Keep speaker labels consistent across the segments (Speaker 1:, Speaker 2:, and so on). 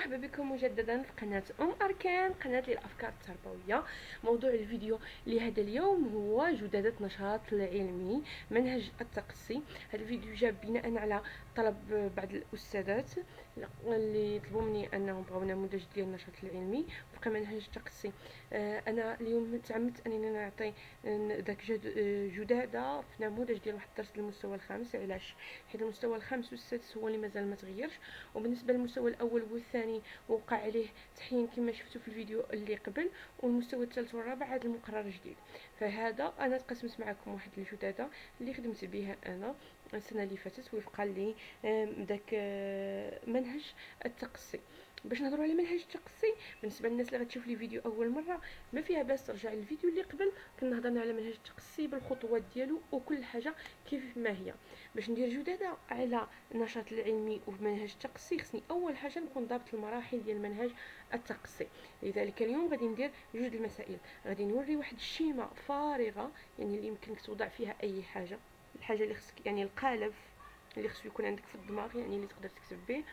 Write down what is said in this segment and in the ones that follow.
Speaker 1: مرحبا بكم مجددا في قناة أركان، قناة للأفكار التربوية. موضوع الفيديو لهذا اليوم هو جدادة نشاط العلمي منهج التقصي. هذا الفيديو جاء بناء على طلب بعض الأستاذات اللي طلبوا مني أنهم بغاو نموذج ديال النشاط العلمي وفق منهج التقصي. أنا اليوم تعمدت أنني نعطي ذاك جدادة في نموذج ديال واحد الدرس للمستوى الخامس. علاش؟ حيت المستوى الخامس والسادس هو اللي مازال ما تغيرش، وبالنسبه للمستوى الاول والثاني وقع عليه تحيين كما شفتوا في الفيديو اللي قبل، والمستوى الثالث والرابع هذا المقرر جديد. فهذا انا تقسمت معكم واحد الجداده اللي خدمت بها انا السنه اللي فاتت وفقا لي داك منهج التقصي. باش نهضروا على منهج التقصي بالنسبه للناس اللي غتشوف لي فيديو اول مره، ما فيها باس ترجع للفيديو اللي قبل. كنا هضرنا على منهج التقصي بالخطوات ديالو وكل حاجه كيف ما هي. باش ندير جداده على النشاط العلمي ومنهج التقصي خصني اول حاجه نكون ضابط المراحل ديال منهج التقصي. لذلك اليوم غادي ندير جوج المسائل. غادي نوري واحد الشيمه فارغه، يعني اللي يمكنك توضع فيها اي حاجه، الحاجه اللي خصك يعني القالب اللي خصو يكون عندك في الدماغ، يعني اللي تقدر تكتب به.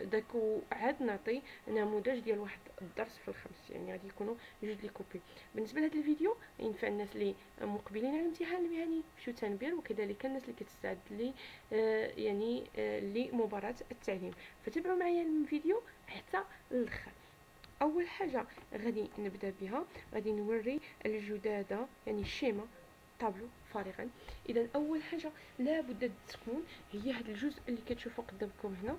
Speaker 1: داك وعاد نعطي نموذج ديال واحد الدرس في الخمس، يعني غادي يكونوا جوج لي كوبي. بالنسبه لهذا الفيديو ينفع الناس اللي مقبلين على الامتحان المهني في تنبير، وكذلك الناس اللي كتستعد لي لمباراه التعليم. فتابعوا معايا الفيديو حتى الاخر. اول حاجه غادي نبدا بها، غادي نوري الجداده يعني الشيمه طابلو فارغا. اذا اول حاجه لابد تكون هي هذا الجزء اللي كتشوفوا قدامكم هنا،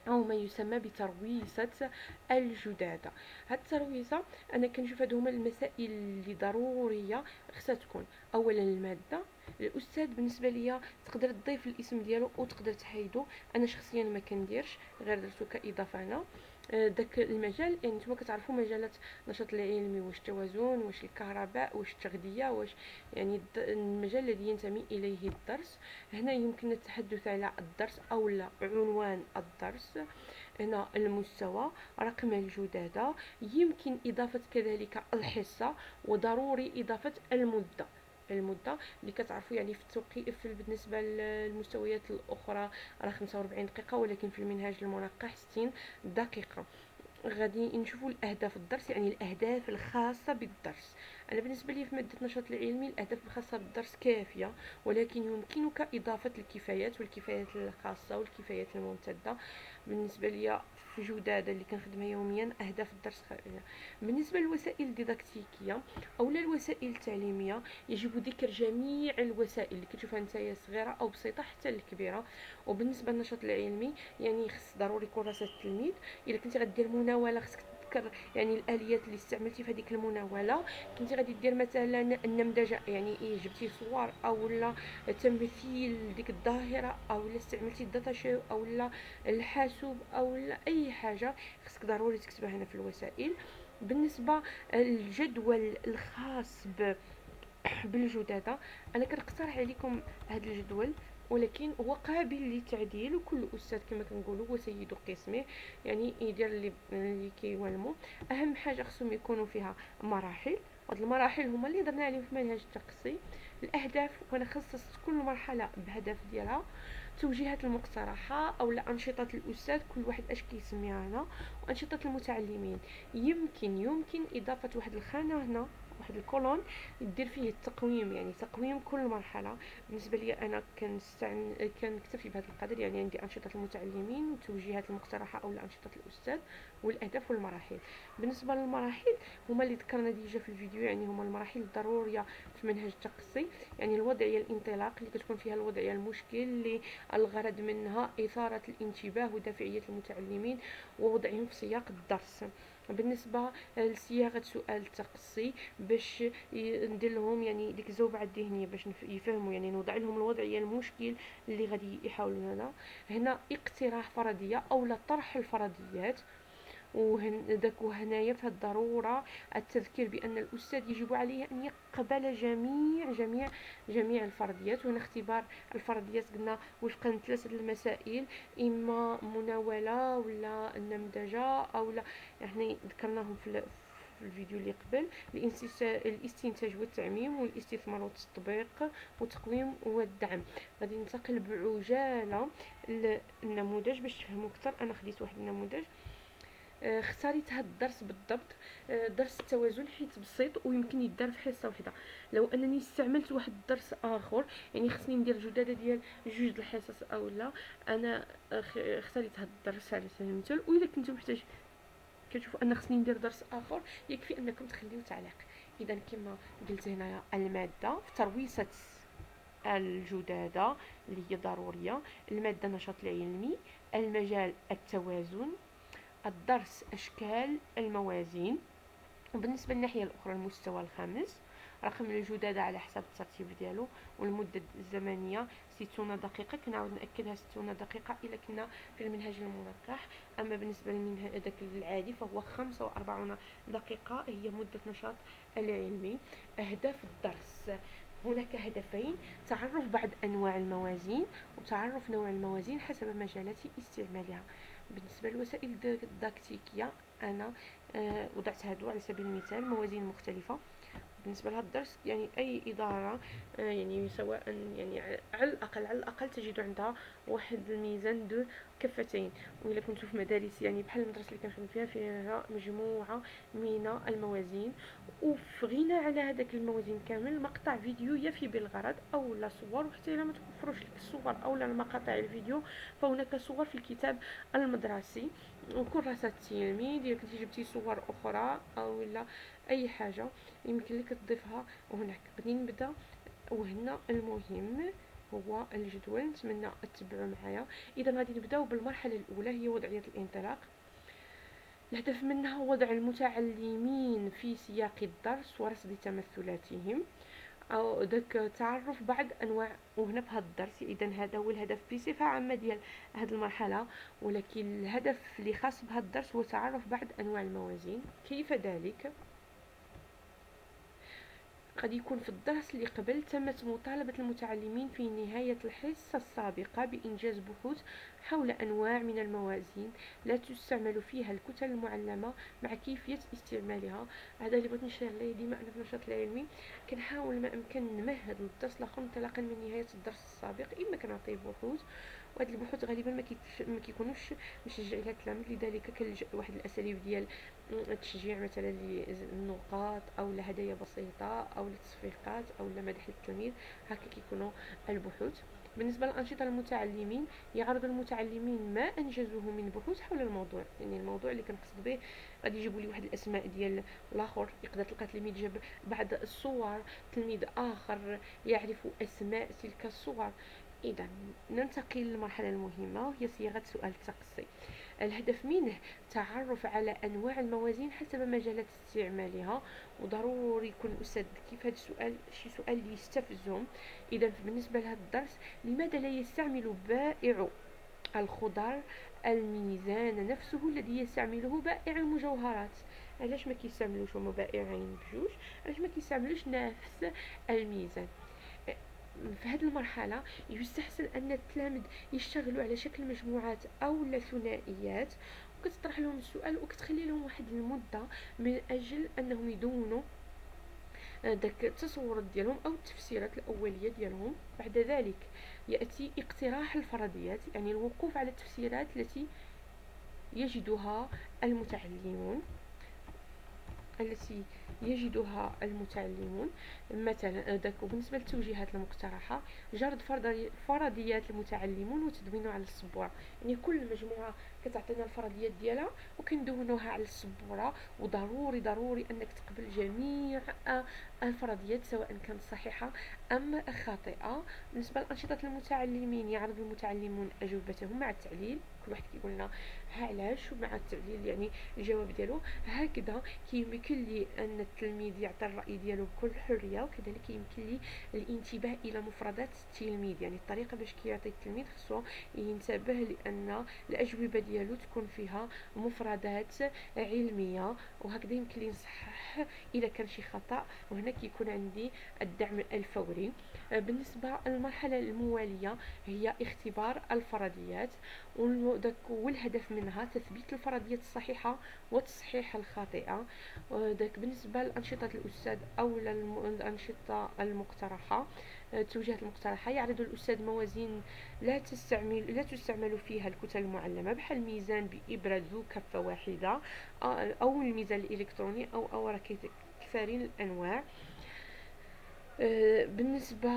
Speaker 1: أو ما يسمى بترويسة الجدادة. هاد الترويسة أنا كنشوف هادو هما المسائل اللي ضرورية خصها تكون. أولا المادة، الأستاذ بالنسبة ليا تقدر تضيف الاسم ديالو وتقدر تحيدو، أنا شخصيا ما كنديرش، غير درتو كإضافة أنا. داك المجال يعني نتوما كتعرفوا مجالات النشاط العلمي، واش التوازن، واش الكهرباء، واش التغذية، واش يعني المجال الذي ينتمي إليه الدرس. هنا يمكن التحدث على الدرس أو لا عنوان الدرس. هنا المستوى، رقم الجدادة، يمكن إضافة كذلك الحصة، وضروري إضافة المدة اللي كتعرفوا يعني في التوقيف بالنسبة للمستويات الأخرى راه 45 دقيقة، ولكن في المنهاج المنقح 60 دقيقة. غادي نشوفوا الاهداف الدرس، يعني الاهداف الخاصه بالدرس. انا بالنسبه لي في ماده النشاط العلمي الاهداف الخاصه بالدرس كافيه، ولكن يمكنك اضافه الكفايات والكفايات الخاصه والكفايات الممتده. بالنسبه لي في جداده اللي كنخدمها يوميا اهداف الدرس خارجه. بالنسبه للوسائل الديداكتيكيه او الوسائل التعليميه، يجب ذكر جميع الوسائل اللي كتشوفها نتايا صغيره او بسيطه حتى الكبيره. وبالنسبه للنشاط العلمي يعني خص ضروري كراسه التلميذ. الا كنتي غدير مناوله خصك تذكر يعني الاليات اللي استعملتي في هذيك المناوله. كنتي غادي دير مثلا النمذجه، يعني جبتي صور او لا تمثيل ديك الظاهره، او لا استعملتي الداتا شو او لا الحاسوب او لا اي حاجه، خصك ضروري تكتبها هنا في الوسائل. بالنسبه الجدول الخاص بالجدادة، أنا كنقترح عليكم هذا الجدول، ولكن هو قابل للتعديل، وكل أستاذ كما كنقولوا هو سيد قسمه، يعني يدير اللي كيوالمو. أهم حاجة خصهم يكونوا فيها مراحل. هاد المراحل هما اللي درنا عليهم في منهج التقصي. الأهداف، وأنا خصصت كل مرحلة بهدف ديالها. توجيهات المقترحة أو أنشطة الأستاذ، كل واحد أش كيسميها هنا. وأنشطة المتعلمين، يمكن إضافة واحد الخانة هنا، واحد الكولون يدير فيه التقويم، يعني تقويم كل مرحله. بالنسبه لي انا كنكتفي بهذا القدر، يعني عندي انشطه المتعلمين وتوجيهات المقترحه او انشطه الاستاذ والاهداف والمراحل. بالنسبه للمراحل هما اللي ذكرنا ديجا في الفيديو، يعني هما المراحل الضروريه في منهج التقصي. يعني الوضعيه الانطلاق اللي كتكون فيها الوضعيه المشكل، اللي الغرض منها اثاره الانتباه ودافعيه المتعلمين ووضعهم في سياق الدرس. بالنسبه لصياغه سؤال التقصي، باش ندير لهم يعني ديك الزوبعه الذهنيه باش يفهموا، يعني نوضع لهم الوضعيه المشكل اللي غادي يحاولوا. هنا اقتراح فرضيه او لا طرح الفرضيات. وهنايا في الضرورة التذكير بأن الأستاذ يجب عليه أن يقبل جميع الفرضيات. وهنا اختبار الفرضيات قلنا وفقا ثلاثة المسائل، إما مناولة ولا النمذجة أو لا، يعني ذكرناهم في الفيديو اللي قبل، الاستنتاج والتعميم والاستثمار والتطبيق والتقويم والدعم. غادي ننتقل بعجاله للنموذج باش تفهموا اكثر. انا خديت واحد النموذج. اختاريت هذا الدرس بالضبط، درس التوازن، حيت بسيط ويمكن يدار في حصه واحده. لو انني استعملت واحد الدرس اخر، يعني خصني ندير جداده ديال جوج الحصص او لا، انا اختاريت هذا الدرس على سبيل المثال. واذا كنتم كتشوفوا ان خصني ندير درس اخر، يكفي انكم تخليو تعليق. اذا كما قلت هنايا، الماده في ترويصه الجداده اللي هي ضروريه، الماده النشاط العلمي، المجال التوازن، الدرس أشكال الموازين. وبالنسبة للناحية الأخرى المستوى الخامس، رقم الجدادة على حسب الترتيب ديالو، والمدة الزمنية 60 دقيقة. كنعاود نأكدها 60 دقيقة إلا كنا في المنهج المنقح. أما بالنسبة للمنهج داك العادي فهو 45 دقيقة هي مدة نشاط العلمي. أهداف الدرس، هناك هدفين: تعرف بعض أنواع الموازين، وتعرف نوع الموازين حسب مجالات استعمالها. بالنسبة للوسائل الداكتيكية، أنا وضعت هادو على سبيل المثال موازين مختلفة. بالنسبة لهذا الدرس يعني أي إدارة يعني سواء يعني على الأقل تجد عندها واحد الميزان دو كفتين. وإلا كنتو في مدارس يعني بحال المدرسة اللي كنخدم فيها مجموعة من الموازين، وفي غنى على هذاك الموازين كامل مقطع فيديو يفي بالغرض أو لا صور. وحتى إلا ما توفروش لك الصور أو لا المقاطع الفيديو، فهناك صور في الكتاب المدرسي وكراسة التلميذ. إذا كنتي جبتي صور أخرى أو لا أي حاجة يمكن لك تضيفها هناك. غادي نبدا، وهنا المهم هو الجدول. نتمنى تتبعوا معايا. اذا غادي نبداو بالمرحله الاولى، هي وضعيه الانطلاق. الهدف منها وضع المتعلمين في سياق الدرس ورصد تمثلاتهم، او داك تعرف بعض انواع. وهنا في هذا الدرس اذا هذا هو الهدف بصفه عامه ديال هذه المرحله، ولكن الهدف اللي خاص بهذا الدرس هو تعرف بعض انواع الموازين. كيف ذلك؟ قد يكون في الدرس اللي قبل تمت مطالبة المتعلمين في نهاية الحصة السابقة بإنجاز بحوث حول أنواع من الموازين لا تستعمل فيها الكتل المعلمة مع كيفية استعمالها. هذا اللي بغيت نشير ليه ديما أنا في النشاط العلمي، كنحاول ما أمكن نمهد للدرس الآخر انطلاقا من نهاية الدرس السابق. إما كنعطيه بحوث، وهاد البحوث غالبا ما كيكونوش مشجع لها التلاميذ، لذلك كنلجأ لواحد الأساليب ديال التشجيع، مثلا للنقاط او لهدايا بسيطه او للتصفيقات او لمدح التلميذ. هكا كيكونوا البحوث. بالنسبه للانشطه المتعلمين، يعرض المتعلمين ما انجزوه من بحوث حول الموضوع. يعني الموضوع اللي كنقصد به، غادي يجيبوا لي واحد الاسماء ديال الاخر، يقدر تلقى تلميذ جاب بعض الصور، تلميذ اخر يعرف اسماء تلك الصور. اذا ننتقل للمرحله المهمه وهي صياغه سؤال التقصي. الهدف منه تعرف على أنواع الموازين حسب مجالات استعمالها. وضروري يكون الأستاذ ذكي في هذا السؤال، شي سؤال اللي يستفزهم. إذا بالنسبة لهذا الدرس، لماذا لا يستعمل بائع الخضر الميزان نفسه الذي يستعمله بائع المجوهرات؟ علاش ما كيستعملوش هما بائعين بجوج؟ علاش ما كيستعملوش نفس الميزان؟ في هذه المرحلة يستحسن أن التلاميذ يشتغلوا على شكل مجموعات أو ثنائيات، وكتطرح لهم السؤال وكتخلي لهم واحد المدة من أجل أنهم يدونوا داك التصورات ديالهم أو التفسيرات الأولية ديالهم. بعد ذلك يأتي اقتراح الفرضيات، يعني الوقوف على التفسيرات التي يجدها المتعلمون مثلا داك. وبالنسبه للتوجيهات المقترحه، جرد فرضيات المتعلمون وتدوينها على السبوره. يعني كل مجموعه كتعطينا الفرضيات ديالها وكندونوها على السبوره. وضروري انك تقبل جميع الفرضيات سواء كانت صحيحه ام خاطئه. بالنسبه لانشطه المتعلمين، يعرض المتعلمون اجوبتهم مع التعليل. كل واحد كيقول لنا ها علاش ومع التعليل، يعني الجواب ديالو. هكذا كيمكن لي ان التلميذ يعطي الراي ديالو بكل حريه، وكذلك يمكن لي الانتباه الى مفردات التلميذ. يعني الطريقه باش كيعطي التلميذ خصو ينتبه، لان الاجوبه ديالو تكون فيها مفردات علميه، وهكذا يمكن لي نصحح الا كان شي خطا، وهنا كيكون عندي الدعم الفوري. بالنسبه للمرحله المواليه هي اختبار الفرضيات، والهدف منها تثبيت الفرضيات الصحيحه وتصحيح الخاطئه. بالنسبه لانشطه الاستاذ او الانشطه المقترحه، التوجيهات المقترحه: يعرض الاستاذ موازين لا تستعمل فيها الكتل المعلمه، بحال الميزان بإبرة ذو كفة واحدة، أو الميزان الإلكتروني أو أوراق كثيرين الأنواع. بالنسبة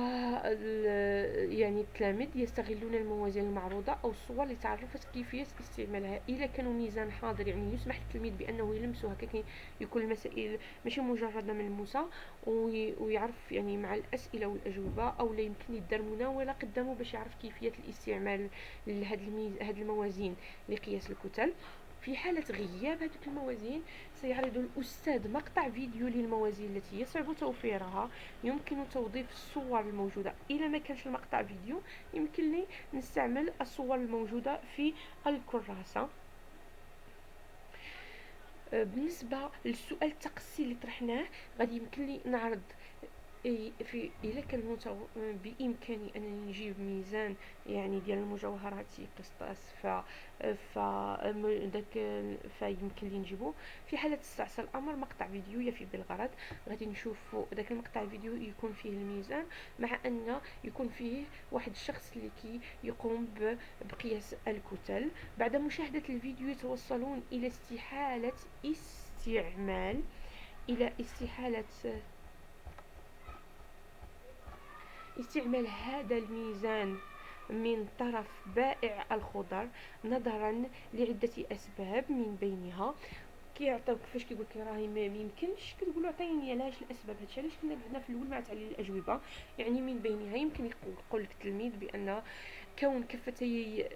Speaker 1: يعني التلاميذ يستغلون الموازين المعروضة أو الصور لتعرف كيفية استعمالها. إذا كانوا ميزان حاضر يعني يسمح للتلميذ بأنه يلمسه، هكا يكون المسائل ماشي مجرد ملموسة، ويعرف يعني مع الأسئلة والأجوبة، أو لا يمكن يدار مناولة قدامه باش يعرف كيفية الاستعمال لهاد الموازين لقياس الكتل. في حالة غياب هذه الموازين سيعرض الأستاذ مقطع فيديو للموازين التي يصعب توفيرها. يمكن توظيف الصور الموجودة. إذا ما كانش المقطع فيديو يمكن لي نستعمل الصور الموجودة في الكراسة. بالنسبة للسؤال التقصي اللي طرحناه، غادي يمكن لي نعرض إلا كان بإمكاني أن نجيب ميزان يعني ديال المجوهرات قسطاس، فيمكن لي نجيبو. في حالة استعصى الأمر مقطع فيديو يفي بالغرض. غادي نشوفوا داك المقطع الفيديو يكون فيه الميزان، مع أن يكون فيه واحد الشخص اللي يقوم بقياس الكتل. بعد مشاهدة الفيديو يتوصلون إلى استعمال هذا الميزان من طرف بائع الخضر، نظرا لعدة أسباب، من بينها كيعطيوك فاش كيقول لك راهي ما يمكنش، كتقول له عطيني علاش الاسباب. هادشي علاش كنا هنا في الاول مع تعليل الاجوبه. يعني من بينها يمكن يقول لك التلميذ بان كون كفتيه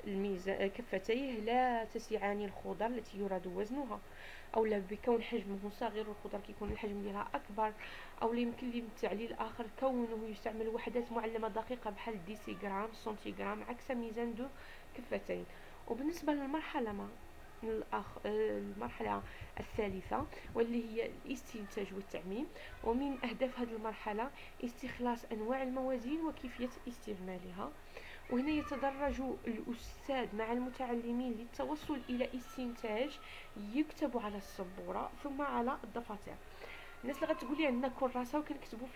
Speaker 1: لا تسعني الخضر التي يراد وزنها، او لا بكون حجمه صغير والخضر كيكون الحجم ديالها اكبر، او لا يمكن لي التعليل اخر كونه يستعمل وحدات معلمه دقيقه بحال ديسيغرام سنتيغرام عكس ميزان ذو كفتين. وبالنسبه للمرحله المرحلة الثالثة واللي هي الاستنتاج والتعميم، ومن أهداف هذه المرحلة استخلاص أنواع الموازين وكيفية استعمالها. وهنا يتدرج الأستاذ مع المتعلمين للتوصل إلى استنتاج يكتب على السبورة ثم على الدفاتر. الناس اللي غتقول لي عندنا كراسه وكنكتبوا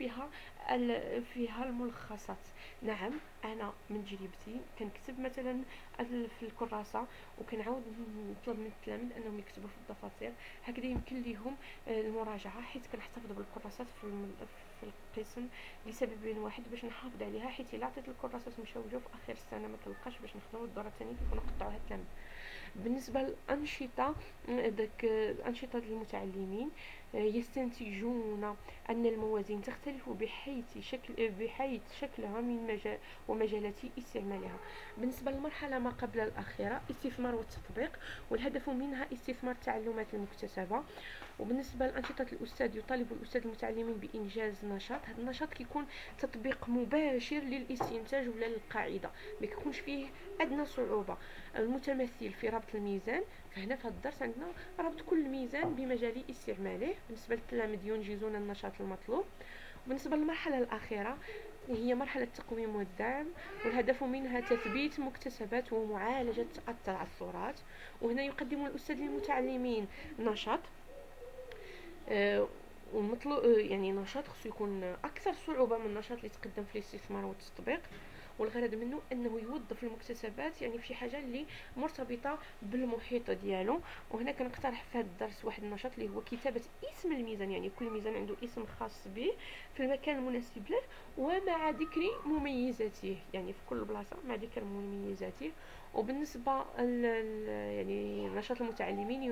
Speaker 1: فيها الملخصات. نعم، انا من تجربتي كنكتب مثلا في الكراسه، وكنعاود نطلب من التلاميذ انهم يكتبوا في الدفاتر، هكذا يمكن لهم المراجعه، حيت كنحتفظ بالكراسات في القسم لسبب واحد: باش نحافظ عليها، حيت الا عطيت الكراسات مشاو في اخر السنه ما كنلقاش باش نخدموا الدوره الثانيه كيكونوا قطعوها التلاميذ. بالنسبه للانشطه، الانشطه المتعلمين يستنتجون أن الموازين تختلف بحيث شكلها ومجالات استعمالها. بالنسبة للمرحلة ما قبل الأخيرة، استثمار والتطبيق، والهدف منها استثمار التعلمات المكتسبة. وبالنسبة لأنشطة الأستاذ، يطالب الأستاذ المتعلمين بإنجاز نشاط. هذا النشاط كيكون تطبيق مباشر للاستنتاج ولا للقاعدة، ما كيكونش فيه أدنى صعوبة، المتمثل في ربط الميزان. فهنا في هذا الدرس عندنا ربط كل ميزان بمجال استعماله. بالنسبة للتلاميذ ينجزون النشاط المطلوب. وبالنسبة للمرحلة الأخيرة هي مرحلة التقويم والدعم، والهدف منها تثبيت مكتسبات ومعالجة التعثرات. وهنا يقدم الأستاذ للمتعلمين نشاط يعني نشاط خصو يكون أكثر صعوبة من النشاط اللي تقدم في الاستثمار والتطبيق، والغرض منه انه يوظف المكتسبات يعني في حاجه اللي مرتبطه بالمحيط ديالو. وهنا كنقترح في هذا الدرس واحد النشاط اللي هو كتابه اسم الميزان، يعني كل ميزان عنده اسم خاص به في المكان المناسب له، ومع ذكر مميزاته، يعني في كل بلاصه مع ذكر مميزاته. وبالنسبه يعني نشاط المتعلمين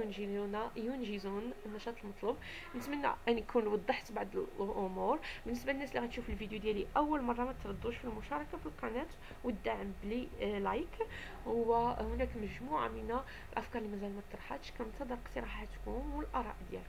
Speaker 1: ينجزون النشاط المطلوب. نتمنى ان يكون وضحت بعض الامور. بالنسبه للناس اللي غتشوف الفيديو ديالي اول مره، ما تردوش في المشاركه في القناه والدعم بلي لايك. وهناك مجموعه من الافكار اللي مازال ما طرحتش، كننتظر اقتراحاتكم والاراء ديالكم.